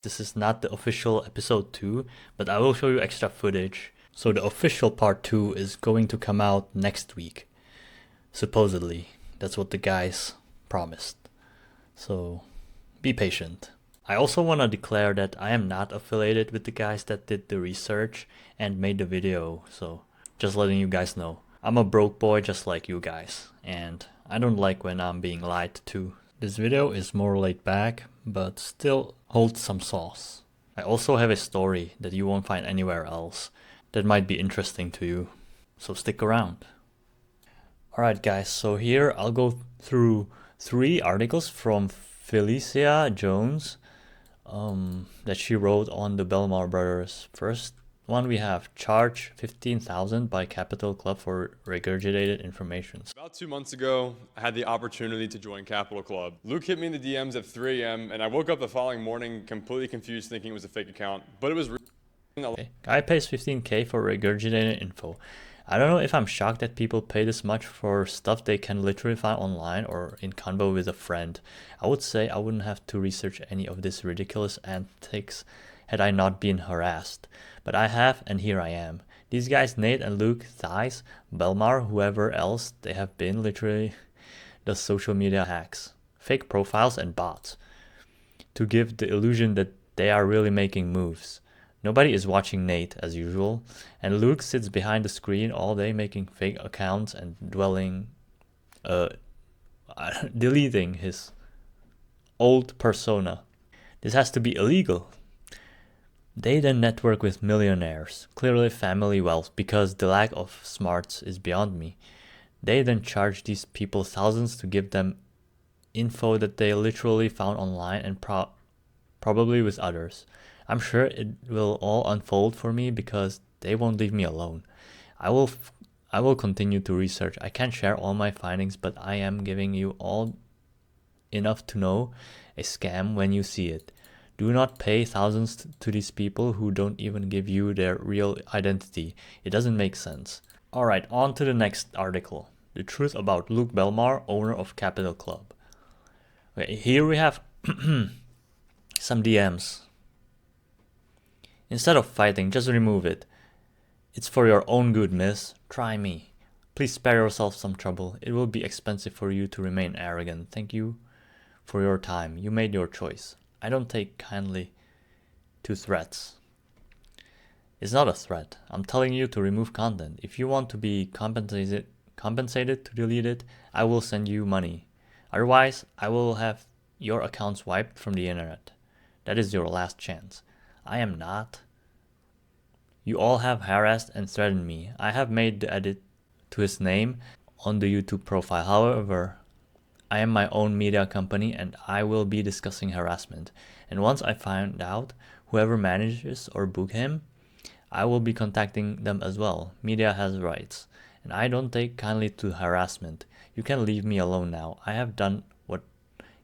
This is not the official episode 2, but I will show you extra footage. So the official part 2 is going to come out next week. Supposedly. That's what the guys promised. So be patient. I also want to declare that I am not affiliated with the guys that did the research and made the video. So just letting you guys know. I'm a broke boy just like you guys. And I don't like when I'm being lied to. This video is more laid back, but still holds some sauce. I also have a story that you won't find anywhere else that might be interesting to you, so stick around. Alright guys, so here I'll go through 3 articles from Felicia Jones that she wrote on the Belmar brothers. First one we have charge 15,000 by Capital Club for regurgitated information. About 2 months ago, I had the opportunity to join Capital Club. Luke hit me in the DMs at 3 a.m. and I woke up the following morning completely confused thinking it was a fake account, but it was okay. Guy pays 15k for regurgitated info. I don't know if I'm shocked that people pay this much for stuff they can literally find online or in convo with a friend. I would say I wouldn't have to research any of this ridiculous antics had I not been harassed. But I have, and here I am. These guys, Nate and Luke, Theis, Belmar, whoever else they have been, literally does social media hacks, fake profiles and bots, to give the illusion that they are really making moves. Nobody is watching Nate as usual, and Luke sits behind the screen all day making fake accounts and deleting his old persona. This has to be illegal. They then network with millionaires, clearly family wealth, because the lack of smarts is beyond me. They then charge these people thousands to give them info that they literally found online and probably with others. I'm sure it will all unfold for me because they won't leave me alone. I will continue to research. I can't share all my findings, but I am giving you all enough to know a scam when you see it. Do not pay thousands to these people who don't even give you their real identity. It doesn't make sense. Alright, on to the next article. The truth about Luke Belmar, owner of Capital Club. Okay, here we have some DMs. Instead of fighting, just remove it. It's for your own good, miss. Try me. Please spare yourself some trouble. It will be expensive for you to remain arrogant. Thank you for your time. You made your choice. I don't take kindly to threats. It's not a threat. I'm telling you to remove content. If you want to be compensated to delete it, I will send you money. Otherwise, I will have your accounts wiped from the internet. That is your last chance. I am not. You all have harassed and threatened me. I have made the edit to his name on the YouTube profile. However, I am my own media company and I will be discussing harassment. And once I find out whoever manages or book him, I will be contacting them as well. Media has rights. And I don't take kindly to harassment. You can leave me alone now. I have done what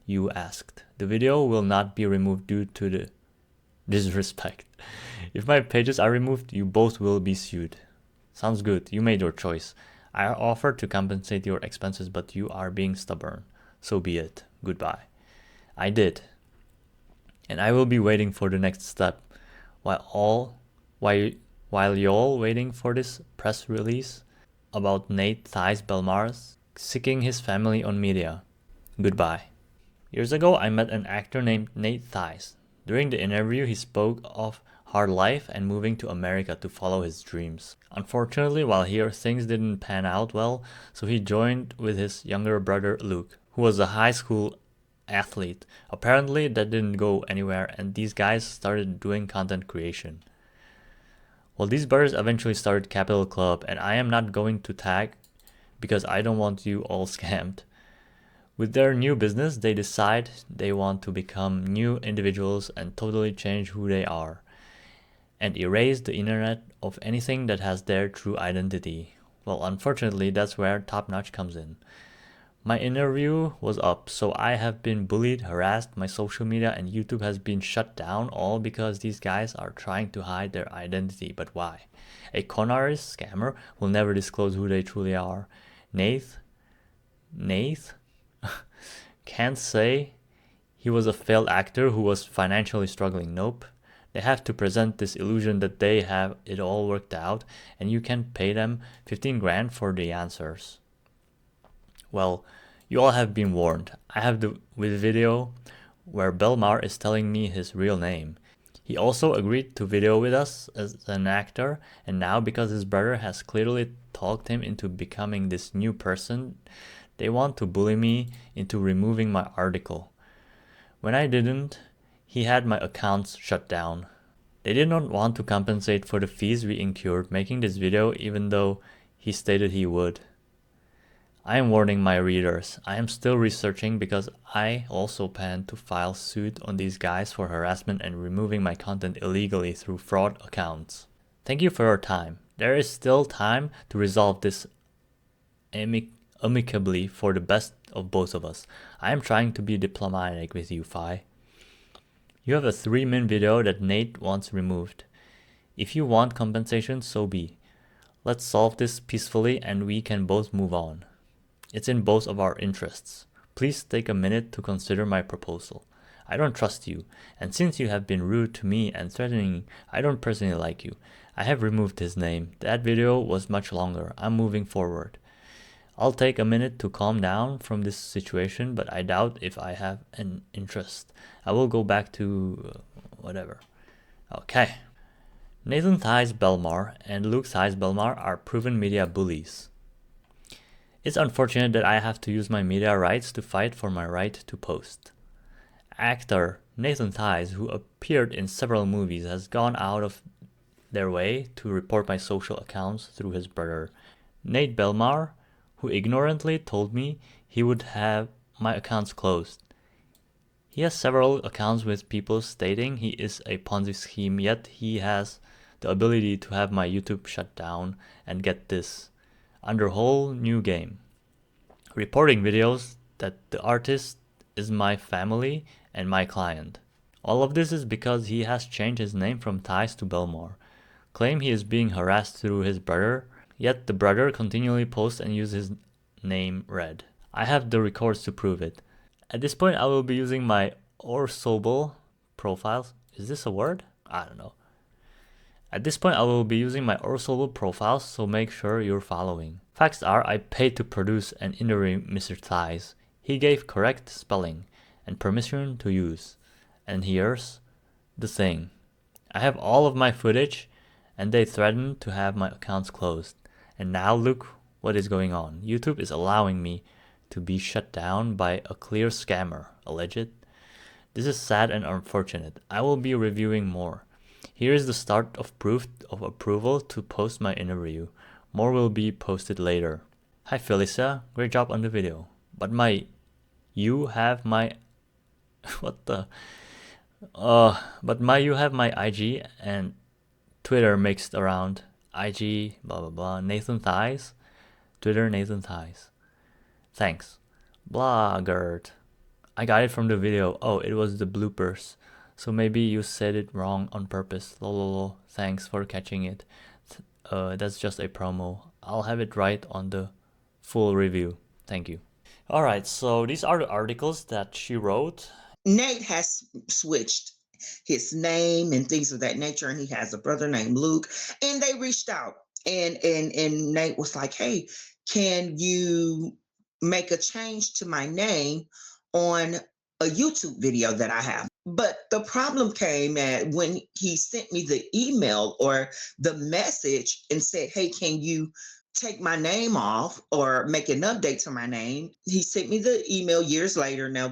you asked. The video will not be removed due to the disrespect. If my pages are removed, you both will be sued. Sounds good. You made your choice. I offer to compensate your expenses, but you are being stubborn. So be it. Goodbye. I did. And I will be waiting for the next step. While y'all waiting for this press release about Nate Theis Belmar's seeking his family on media. Goodbye. Years ago, I met an actor named Nate Theis. During the interview, he spoke of hard life and moving to America to follow his dreams. Unfortunately, while here, things didn't pan out well, so he joined with his younger brother Luke, who was a high school athlete. Apparently, that didn't go anywhere, and these guys started doing content creation. Well, these brothers eventually started Capital Club, and I am not going to tag because I don't want you all scammed. With their new business, they decide they want to become new individuals and totally change who they are and erase the internet of anything that has their true identity. Well, unfortunately, that's where Top Notch comes in. My interview was up, so I have been bullied, harassed, my social media and YouTube has been shut down, all because these guys are trying to hide their identity. But why? A con artist scammer will never disclose who they truly are. Nath can't say he was a failed actor who was financially struggling. Nope. They have to present this illusion that they have it all worked out and you can pay them 15 grand for the answers. Well, you all have been warned. I have the video where Belmar is telling me his real name. He also agreed to video with us as an actor, and now because his brother has clearly talked him into becoming this new person, they want to bully me into removing my article. When I didn't, he had my accounts shut down. They did not want to compensate for the fees we incurred making this video, even though he stated he would. I am warning my readers, I am still researching because I also plan to file suit on these guys for harassment and removing my content illegally through fraud accounts. Thank you for your time. There is still time to resolve this amicably for the best of both of us. I am trying to be diplomatic with you, Phi. You have a 3-minute video that Nate wants removed. If you want compensation, so be. Let's solve this peacefully and we can both move on. It's in both of our interests. Please take a minute to consider my proposal. I don't trust you, and since you have been rude to me and threatening, I don't personally like you. I have removed his name. That video was much longer. I'm moving forward. I'll take a minute to calm down from this situation, but I doubt if I have an interest. I will go back to whatever. Okay. Nathan Theis Belmar and Luke Theis Belmar are proven media bullies. It's unfortunate that I have to use my media rights to fight for my right to post. Actor Nathan Theis, who appeared in several movies, has gone out of their way to report my social accounts through his brother. Nate Belmar, who ignorantly told me he would have my accounts closed. He has several accounts with people stating he is a Ponzi scheme, yet he has the ability to have my YouTube shut down and get this. Under whole new game. Reporting videos that the artist is my family and my client. All of this is because he has changed his name from Theis to Belmar. Claim he is being harassed through his brother, yet the brother continually posts and uses his name Red. I have the records to prove it. At this point I will be using my Orsobel profiles. Is this a word? I don't know. At this point I will be using my Orsobel profiles, so make sure you're following. Facts are, I paid to produce and interview Mr. Theis. He gave correct spelling and permission to use. And here's the thing. I have all of my footage and they threatened to have my accounts closed. And now look what is going on. YouTube is allowing me to be shut down by a clear scammer, alleged. This is sad and unfortunate. I will be reviewing more. Here is the start of proof of approval to post my interview. More will be posted later. Hi Felicia, great job on the video. But you have my you have my IG and Twitter mixed around. IG blah blah blah. Nathan Theis. Twitter Nathan Theis. Thanks. Bloggert. I got it from the video. Oh, it was the bloopers. So maybe you said it wrong on purpose. Lololo. Thanks for catching it. That's just a promo. I'll have it right on the full review. Thank you. Alright, so these are the articles that she wrote. Nate has switched his name and things of that nature, and he has a brother named Luke, and they reached out and Nate was like, hey, can you make a change to my name on a YouTube video that I have? But the problem came at when he sent me the email or the message and said, hey, can you take my name off or make an update to my name? He sent me the email years later. Now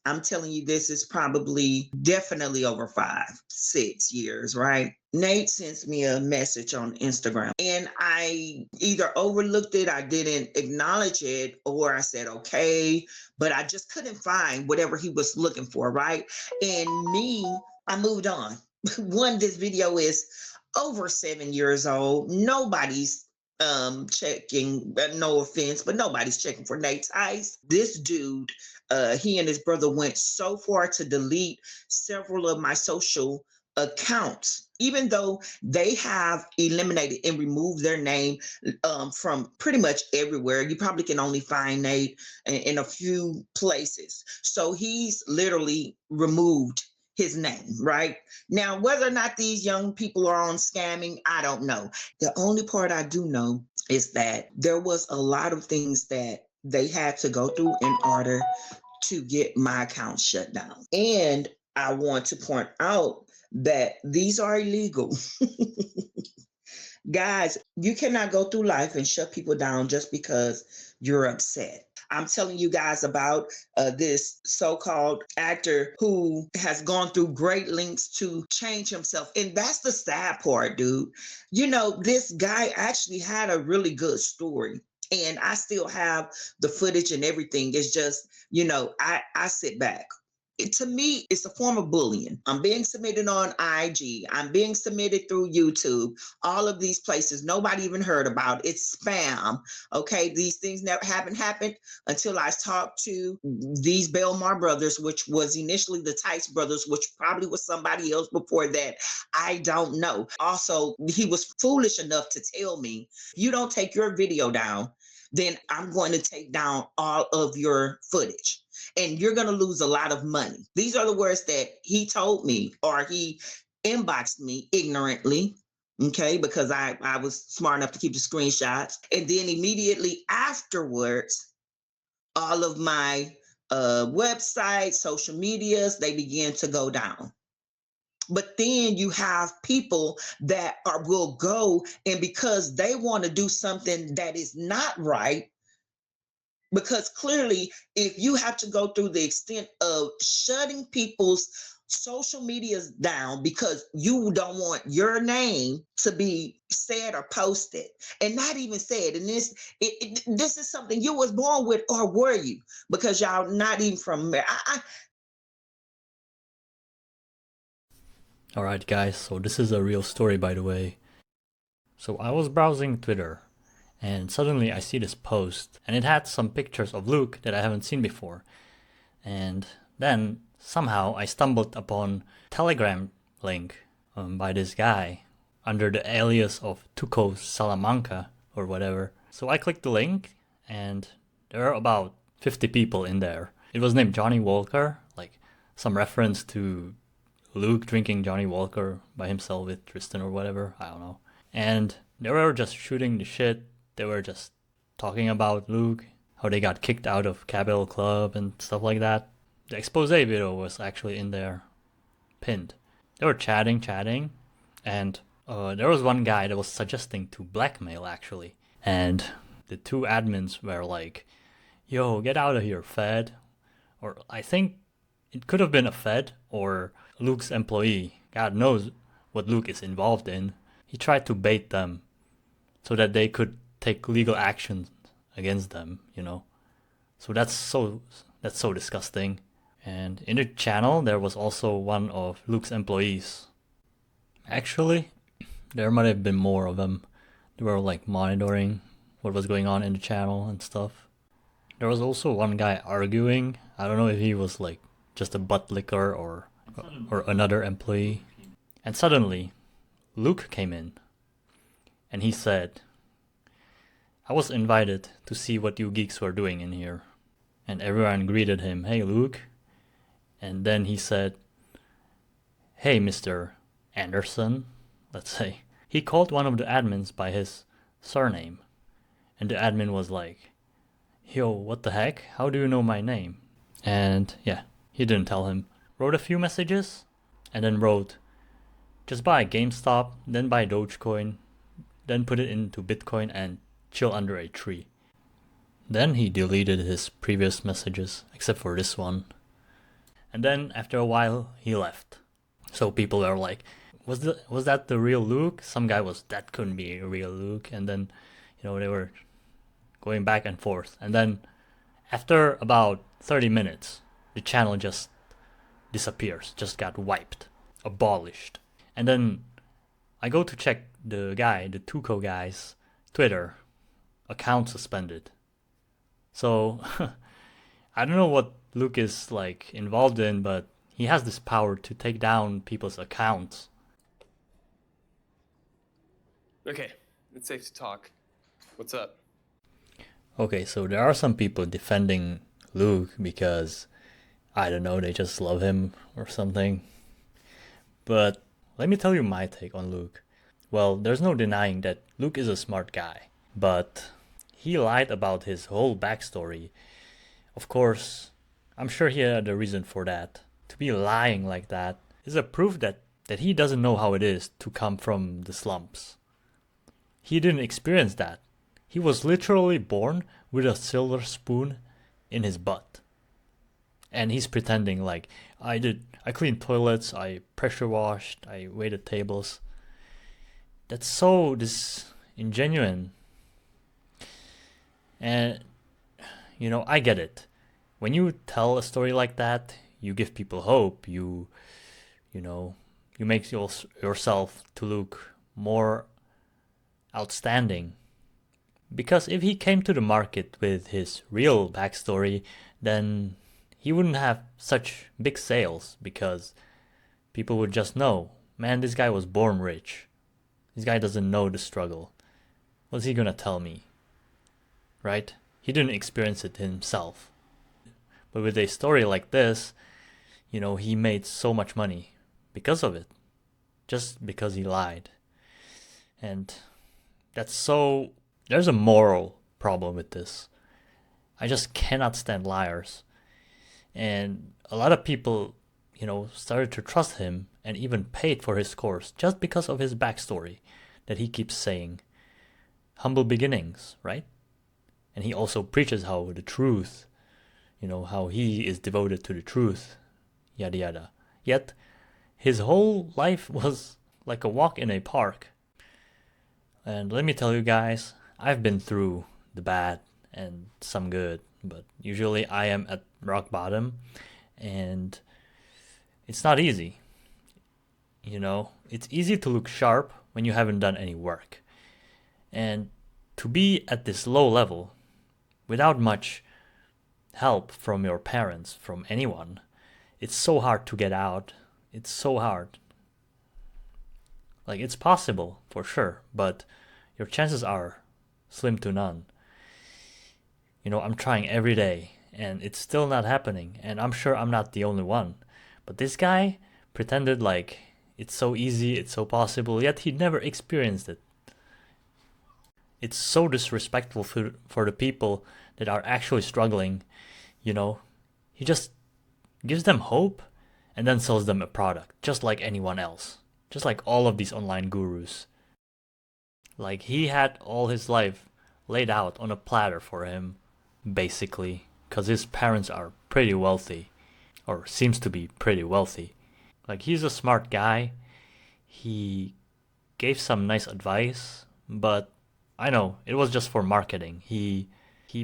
I'm telling you, this is probably definitely over 5-6 years, right? Nate sends me a message on Instagram and I either overlooked it, I didn't acknowledge it, or I said, okay, but I just couldn't find whatever he was looking for, right? And I moved on. One, this video is over 7 years old. Nobody's checking, no offense, but nobody's checking for Nate Theis. This dude, he and his brother went so far to delete several of my social accounts, even though they have eliminated and removed their name from pretty much everywhere. You probably can only find Nate in a few places. So he's literally removed his name, right? Now, whether or not these young people are on scamming, I don't know. The only part I do know is that there was a lot of things that they had to go through in order to get my account shut down. And I want to point out that these are illegal. Guys, you cannot go through life and shut people down just because you're upset. I'm telling you guys about this so-called actor who has gone through great lengths to change himself. And that's the sad part, dude. You know, this guy actually had a really good story. And I still have the footage and everything. It's just, you know, I sit back. To me, it's a form of bullying. I'm being submitted on IG. I'm being submitted through YouTube. All of these places, nobody even heard about. It's spam. Okay, these things never happened until I talked to these Belmar brothers, which was initially the theis brothers, which probably was somebody else before that. I don't know. Also, he was foolish enough to tell me, you don't take your video down, then I'm going to take down all of your footage and you're going to lose a lot of money. These are the words that he told me, or he inboxed me ignorantly. Okay, because I was smart enough to keep the screenshots. And then immediately afterwards, all of my websites, social medias, they began to go down. But then you have people that will go, and because they want to do something that is not right, because clearly if you have to go through the extent of shutting people's social medias down because you don't want your name to be said or posted, and not even said, and this is something you was born with, or were you? Because y'all not even from there. Alright guys, so this is a real story, by the way. So I was browsing Twitter, and suddenly I see this post, and it had some pictures of Luke that I haven't seen before. And then somehow I stumbled upon a Telegram link by this guy under the alias of Tuco Salamanca or whatever. So I clicked the link, and there are about 50 people in there. It was named Johnny Walker, like some reference to Luke drinking Johnny Walker by himself with Tristan or whatever, I don't know. And they were just shooting the shit. They were just talking about Luke, how they got kicked out of Capital Club and stuff like that. The expose video was actually in there, pinned. They were chatting, and there was one guy that was suggesting to blackmail, actually. And the two admins were like, yo, get out of here, Fed. Or I think it could have been a Fed or Luke's employee. God knows what Luke is involved in. He tried to bait them so that they could take legal action against them, you know. So that's so disgusting. And in the channel there was also one of Luke's employees. Actually, there might have been more of them. They were like monitoring what was going on in the channel and stuff. There was also one guy arguing. I don't know if he was like just a butt licker or another employee. And suddenly, Luke came in, and he said, I was invited to see what you geeks were doing in here. And everyone greeted him, hey Luke. And then he said, hey Mr. Anderson, let's say. He called one of the admins by his surname. And the admin was like, yo, what the heck? How do you know my name? And yeah, he didn't tell him. Wrote a few messages, and then wrote, just buy GameStop, then buy Dogecoin, then put it into Bitcoin and chill under a tree. Then he deleted his previous messages, except for this one. And then after a while, he left. So people were like, was that the real Luke? Some guy was, that couldn't be a real Luke. And then, you know, they were going back and forth. And then after about 30 minutes, the channel just disappears, just got wiped, abolished. And then I go to check the Tuco guy's Twitter account suspended. So I don't know what Luke is like involved in, but He has this power to take down people's accounts. Okay, it's safe to talk. What's up? Okay, so there are some people defending Luke because, I don't know, they just love him or something. But let me tell you my take on Luke. Well, there's no denying that Luke is a smart guy, but he lied about his whole backstory. Of course, I'm sure he had a reason for that. To be lying like that is a proof that he doesn't know how it is to come from the slums. He didn't experience that. He was literally born with a silver spoon in his butt. And he's pretending like, I cleaned toilets, I pressure washed, I waited tables. That's so disingenuous. And, I get it. When you tell a story like that, you give people hope. You make yourself to look more outstanding. Because if he came to the market with his real backstory, then he wouldn't have such big sales, because people would just know, man, this guy was born rich. This guy doesn't know the struggle. What's he gonna tell me? Right? He didn't experience it himself. But with a story like this, he made so much money because of it. Just because he lied. And there's a moral problem with this. I just cannot stand liars. And a lot of people, started to trust him and even paid for his course just because of his backstory that he keeps saying. Humble beginnings, right? And he also preaches how the truth, how he is devoted to the truth, yada yada. Yet, his whole life was like a walk in a park. And let me tell you guys, I've been through the bad and some good, but usually I am at rock bottom, and it's not easy. It's easy to look sharp when you haven't done any work. And to be at this low level, without much help from your parents, from anyone, it's so hard to get out. It's so hard. Like, it's possible, for sure, but your chances are slim to none. I'm trying every day, and it's still not happening, and I'm sure I'm not the only one. But this guy pretended like it's so easy, it's so possible, yet he never experienced it. It's so disrespectful for the people that are actually struggling. He just gives them hope and then sells them a product, just like anyone else. Just like all of these online gurus. Like, he had all his life laid out on a platter for him, basically, because his parents are pretty wealthy, or seems to be pretty wealthy. Like, he's a smart guy. He gave some nice advice, but I know, it was just for marketing. He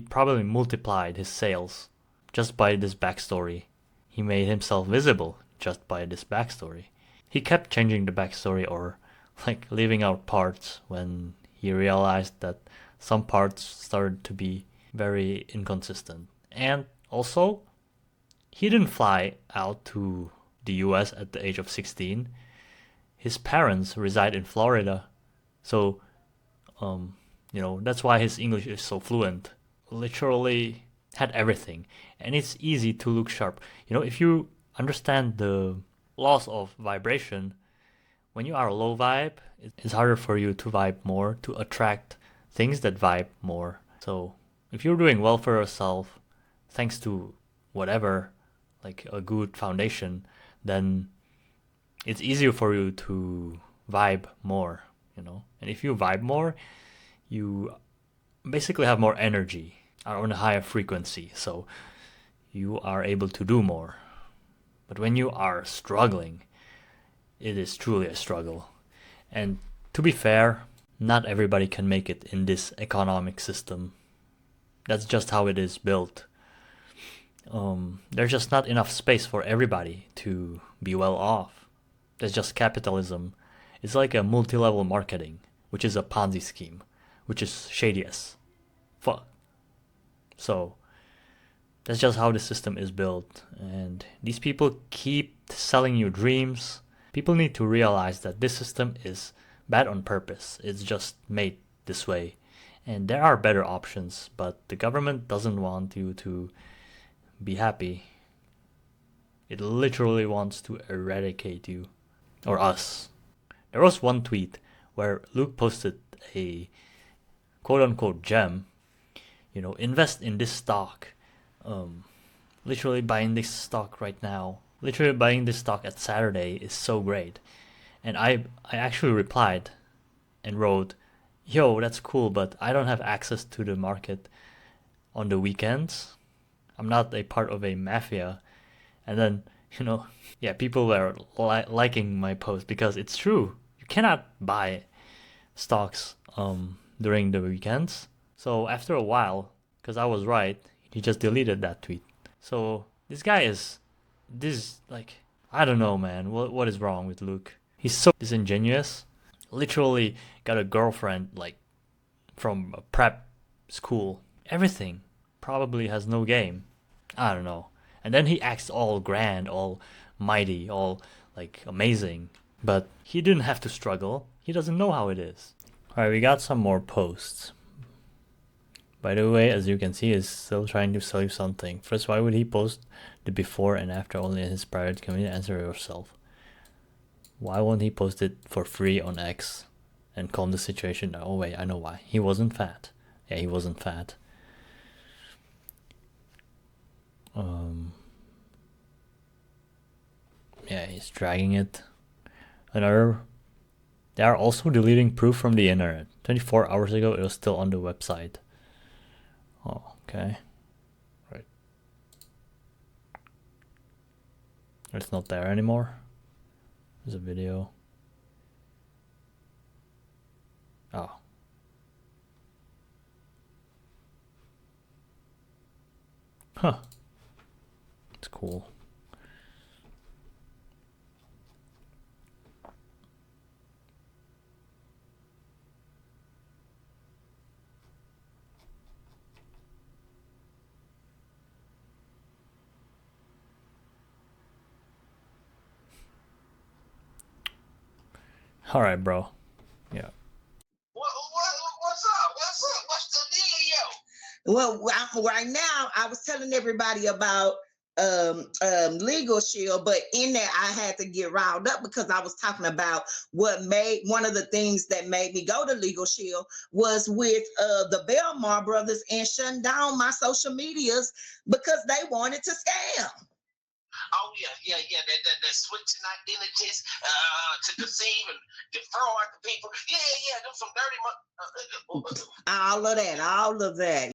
probably multiplied his sales just by this backstory. He made himself visible just by this backstory. He kept changing the backstory, or like leaving out parts when he realized that some parts started to be very inconsistent. And also, he didn't fly out to the US at the age of 16. His parents reside in Florida. So, that's why his English is so fluent. Literally had everything. And it's easy to look sharp. If you understand the laws of vibration, when you are low vibe, it's harder for you to vibe more, to attract things that vibe more. So if you're doing well for yourself, thanks to whatever, like a good foundation, then it's easier for you to vibe more, And if you vibe more, you basically have more energy, are on a higher frequency, so you are able to do more. But when you are struggling, it is truly a struggle. And to be fair, not everybody can make it in this economic system. That's just how it is built. There's just not enough space for everybody to be well off. That's just capitalism. It's like a multi-level marketing, which is a Ponzi scheme, which is shady as fuck. So, That's just how the system is built. And these people keep selling you dreams. People need to realize that this system is bad on purpose. It's just made this way. And there are better options, but the government doesn't want you to be happy. It literally wants to eradicate you. Or us. There was one tweet where Luke posted a quote-unquote gem. You know, invest in this stock. Literally buying this stock right now. Literally buying this stock at Saturday is so great. And I actually replied and wrote, yo, that's cool, but I don't have access to the market on the weekends. I'm not a part of a mafia. And then, you know, yeah, people were liking my post because it's true. You cannot buy stocks during the weekends. So after a while, because I was right, he just deleted that tweet. So this guy is I don't know, man. What is wrong with Luke? He's so disingenuous. Literally got a girlfriend like from a prep school. Everything. Probably has no game. I don't know. And then he acts all grand, all mighty, all like amazing. But he didn't have to struggle. He doesn't know how it is. Alright, we got some more posts. By the way, as you can see, he's still trying to sell you something. First, why would he post the before and after only in his private community? Answer yourself. Why won't he post it for free on X and calm the situation? Oh wait, I know why. He wasn't fat. Yeah, he wasn't fat. Yeah, he's dragging it. They are also deleting proof from the internet. 24 hours ago, it was still on the website. Oh, okay. Right. It's not there anymore. There's a video. Oh. Huh. It's cool. All right, bro. Yeah. What's up? What's the dealio? Well, right now, I was telling everybody about Legal Shield, but in there I had to get riled up because I was talking about what made one of the things that made me go to Legal Shield was with the Belmar brothers and shutting down my social medias because they wanted to scam. Oh yeah. They're switching identities to deceive and defraud the people. Yeah. Them some dirty. All of that.